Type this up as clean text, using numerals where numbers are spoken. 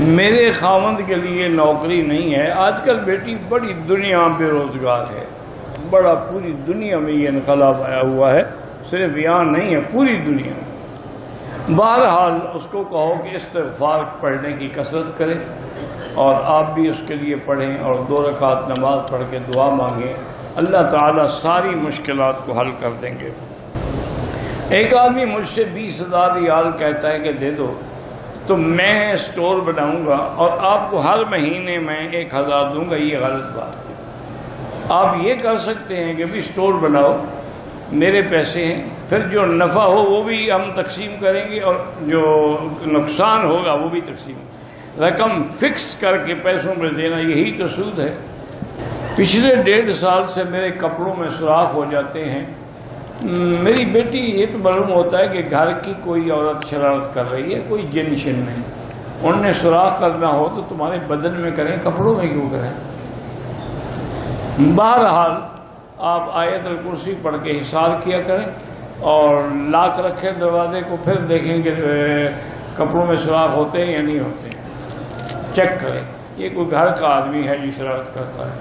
میرے خاوند کے لیے نوکری نہیں ہے۔ آج کل بیٹی بڑی دنیا بے روزگار ہے، بڑا پوری دنیا میں یہ انقلاب آیا ہوا ہے، صرف یہاں نہیں ہے، پوری دنیا میں۔ بہرحال اس کو کہو کہ استغفار پڑھنے کی کثرت کرے، اور آپ بھی اس کے لیے پڑھیں، اور 2 رکعت نماز پڑھ کے دعا مانگیں، اللہ تعالیٰ ساری مشکلات کو حل کر دیں گے۔ ایک آدمی مجھ سے 20,000 ریال کہتا ہے کہ دے دو تو میں سٹور بناؤں گا اور آپ کو ہر مہینے میں 1,000 دوں گا۔ یہ غلط بات ہے۔ آپ یہ کر سکتے ہیں کہ بھی سٹور بناؤ، میرے پیسے ہیں، پھر جو نفع ہو وہ بھی ہم تقسیم کریں گے اور جو نقصان ہوگا وہ بھی تقسیم۔ رقم فکس کر کے پیسوں میں دینا، یہی تو سود ہے۔ پچھلے 1.5 سال سے میرے کپڑوں میں سوراخ ہو جاتے ہیں۔ میری بیٹی یہ تو معلوم ہوتا ہے کہ گھر کی کوئی عورت شرارت کر رہی ہے، کوئی جن شن نہیں۔ انہوں نے سوراخ کرنا ہو تو تمہارے بدن میں کریں، کپڑوں میں کیوں کریں؟ بہرحال آپ آیت الکرسی پڑھ کے حصار کیا کریں اور لاک رکھیں دروازے کو، پھر دیکھیں کہ کپڑوں میں سوراخ ہوتے ہیں یا نہیں ہوتے ہیں، چیک کریں۔ یہ کوئی گھر کا آدمی ہے جو شرارت کرتا ہے۔